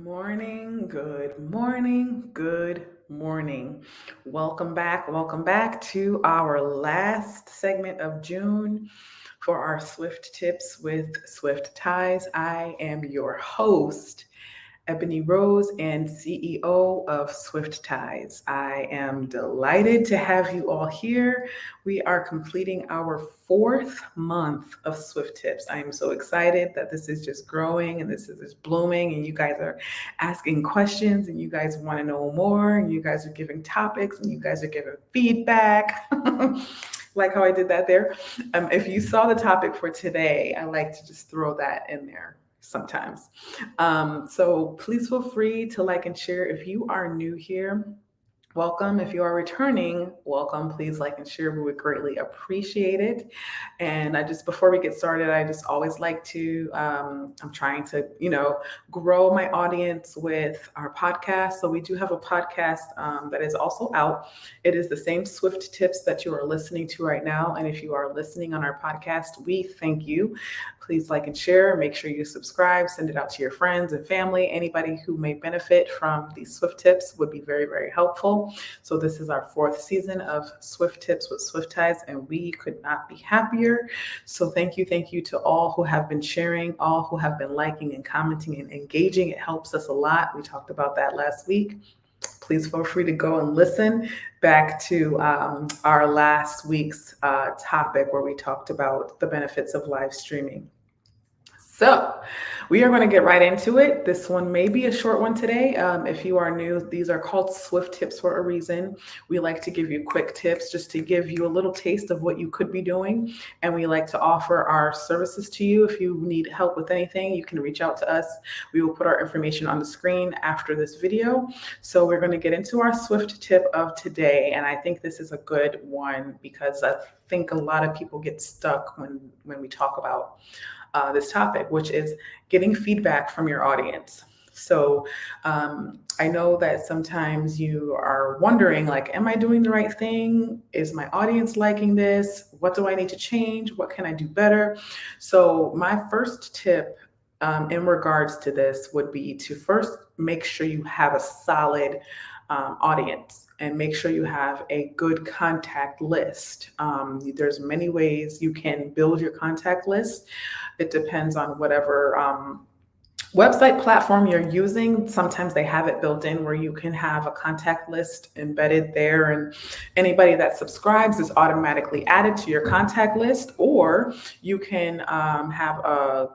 morning, good morning, good morning. Welcome back to our last segment of June for our Swift Tips with SwiftTise. I am your host, Ebony Rose, and CEO of SwiftTise. I am delighted to have you all here. We are completing our fourth month of Swift Tips. I am so excited that this is just growing and this is just blooming, and you guys are asking questions, and you guys want to know more, and you guys are giving topics, and you guys are giving feedback. Like how I did that there. If you saw the topic for today, I like to just throw that in there sometimes. So please feel free to like and share. If you are new here, welcome. If you are returning, welcome. Please like and share. We would greatly appreciate it. And before we get started, I just always like to, I'm trying to, grow my audience with our podcast. So we do have a podcast that is also out. It is the same Swift Tips that you are listening to right now. And if you are listening on our podcast, we thank you. Please like and share. Make sure you subscribe. Send it out to your friends and family. Anybody who may benefit from these Swift Tips would be very, very helpful. So this is our fourth season of Swift Tips with SwiftTise, and we could not be happier. So thank you to all who have been sharing, all who have been liking and commenting and engaging. It helps us a lot. We talked about that last week. Please feel free to go and listen back to our last week's topic where we talked about the benefits of live streaming. So we are going to get right into it. This one may be a short one today. If you are new, these are called Swift Tips for a reason. We like to give you quick tips just to give you a little taste of what you could be doing. And we like to offer our services to you. If you need help with anything, you can reach out to us. We will put our information on the screen after this video. So we're going to get into our Swift tip of today. And I think this is a good one because I think a lot of people get stuck when we talk about this topic, which is getting feedback from your audience. So I know that sometimes you are wondering, like, am I doing the right thing? Is my audience liking this? What do I need to change? What can I do better? So my first tip in regards to this would be to first make sure you have a solid audience. And make sure you have a good contact list. There's many ways you can build your contact list. It depends on whatever website platform you're using. Sometimes they have it built in where you can have a contact list embedded there, and anybody that subscribes is automatically added to your contact list. Or you can have a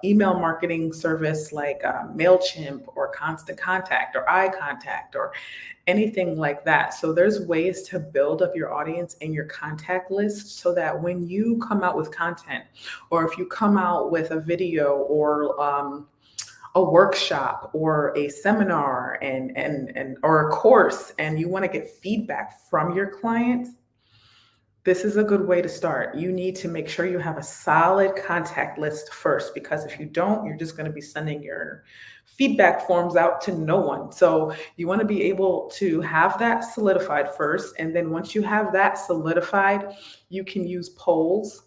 email marketing service like MailChimp or Constant Contact or iContact or anything like that. So there's ways to build up your audience in your contact list so that when you come out with content, or if you come out with a video or a workshop or a seminar and or a course, and you want to get feedback from your clients, this is a good way to start. You need to make sure you have a solid contact list first, because if you don't, you're just going to be sending your feedback forms out to no one. So you want to be able to have that solidified first. And then once you have that solidified, you can use polls.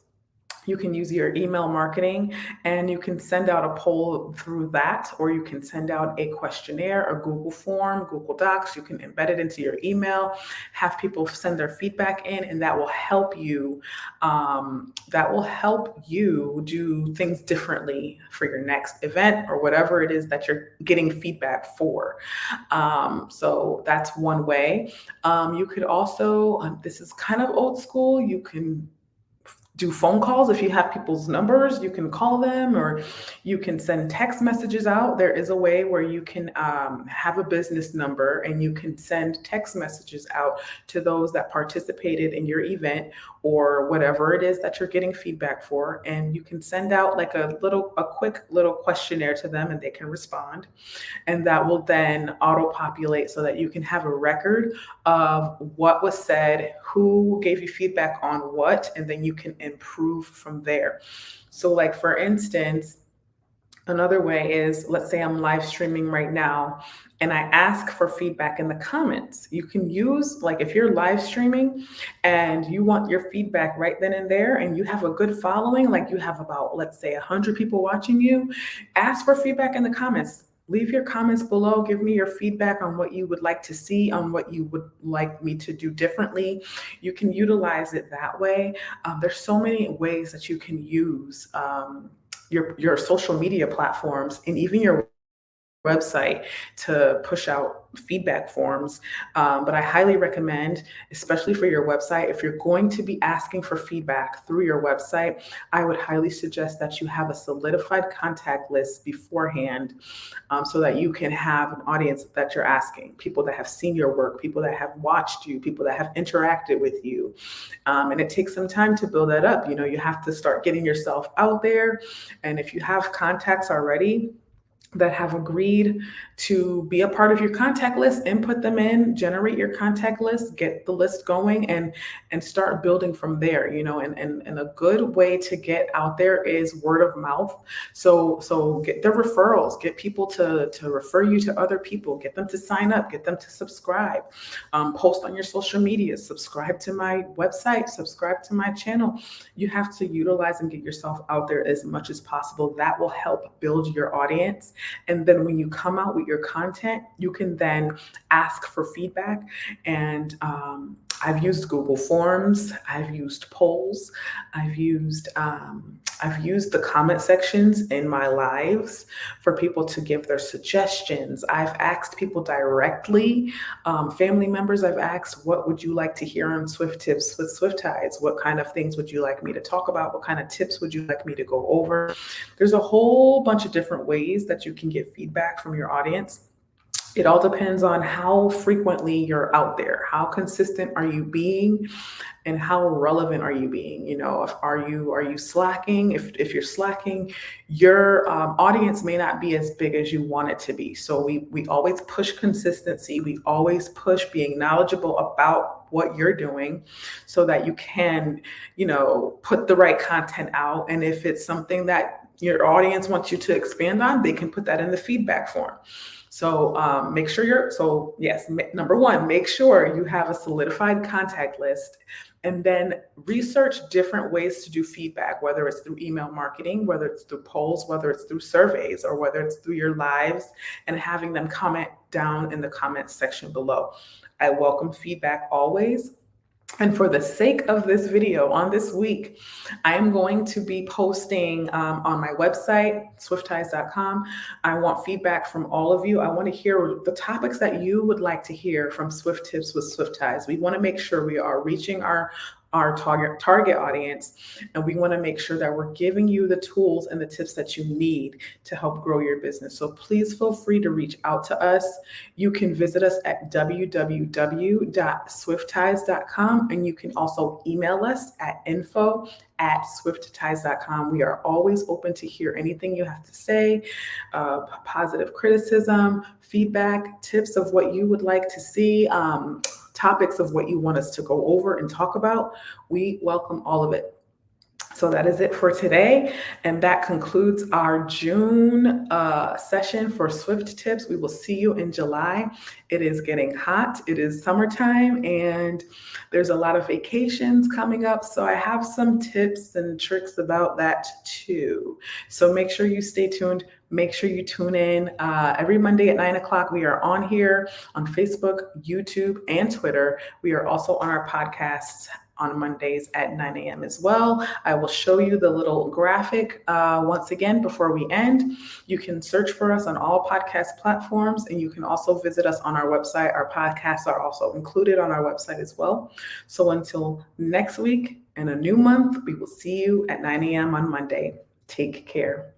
You can use your email marketing, and you can send out a poll through that, or you can send out a questionnaire, a Google form, Google Docs. You can embed it into your email, have people send their feedback in, and that will help you. That will help you do things differently for your next event or whatever it is that you're getting feedback for. So that's one way. You could also, this is kind of old school, you can do phone calls. If you have people's numbers, you can call them, or you can send text messages out. There is a way where you can have a business number and you can send text messages out to those that participated in your event or whatever it is that you're getting feedback for. And you can send out like a quick little questionnaire to them, and they can respond. And that will then auto-populate so that you can have a record of what was said, who gave you feedback on what, and then you can improve from there. So like, for instance, another way is, let's say I'm live streaming right now and I ask for feedback in the comments. You can use, like, if you're live streaming and you want your feedback right then and there, and you have a good following, like you have about, let's say 100 people watching you, ask for feedback in the comments. leave your comments below. Give me your feedback on what you would like to see, on what you would like me to do differently. You can utilize it that way. There's so many ways that you can use your social media platforms and even your website to push out feedback forms. But I highly recommend, especially for your website, if you're going to be asking for feedback through your website, I would highly suggest that you have a solidified contact list beforehand, so that you can have an audience that you're asking, people that have seen your work, people that have watched you, people that have interacted with you. And it takes some time to build that up. You have to start getting yourself out there. And if you have contacts already that have agreed to be a part of your contact list, input them in, generate your contact list, get the list going, and start building from there. And a good way to get out there is word of mouth. So get the referrals, get people to refer you to other people, get them to sign up, get them to subscribe, post on your social media, subscribe to my website, subscribe to my channel. You have to utilize and get yourself out there as much as possible. That will help build your audience. And then when you come out with your content, you can then ask for feedback. And I've used Google Forms, I've used polls, I've used the comment sections in my lives for people to give their suggestions. I've asked people directly, family members, I've asked, what would you like to hear on SwiftTips with SwiftTise? What kind of things would you like me to talk about? What kind of tips would you like me to go over? There's a whole bunch of different ways that you can get feedback from your audience. It all depends on how frequently you're out there. How consistent are you being, and how relevant are you being? Are you slacking? If you're slacking, your audience may not be as big as you want it to be. So we always push consistency. We always push being knowledgeable about what you're doing, so that you can, put the right content out. And if it's something that your audience wants you to expand on, they can put that in the feedback form. So number one, make sure you have a solidified contact list, and then research different ways to do feedback, whether it's through email marketing, whether it's through polls, whether it's through surveys, or whether it's through your lives and having them comment down in the comment section below. I welcome feedback always. And for the sake of this video on this week, I am going to be posting on my website, SwiftTise.com. I want feedback from all of you. I want to hear the topics that you would like to hear from SwiftTips with SwiftTise. We want to make sure we are reaching our target audience, and we want to make sure that we're giving you the tools and the tips that you need to help grow your business. So please feel free to reach out to us. You can visit us at www.swifttise.com, and you can also email us at info@swifttise.com. We are always open to hear anything you have to say, positive criticism, feedback, tips of what you would like to see, topics of what you want us to go over and talk about. We welcome all of it. So that is it for today. And that concludes our June session for SwiftTips. We will see you in July. It is getting hot. It is summertime, and there's a lot of vacations coming up. So I have some tips and tricks about that too. So make sure you stay tuned. Make sure you tune in every Monday at 9 o'clock. We are on here on Facebook, YouTube, and Twitter. We are also on our podcasts on Mondays at 9 a.m. as well. I will show you the little graphic once again before we end. You can search for us on all podcast platforms, and you can also visit us on our website. Our podcasts are also included on our website as well. So until next week and a new month, we will see you at 9 a.m. on Monday. Take care.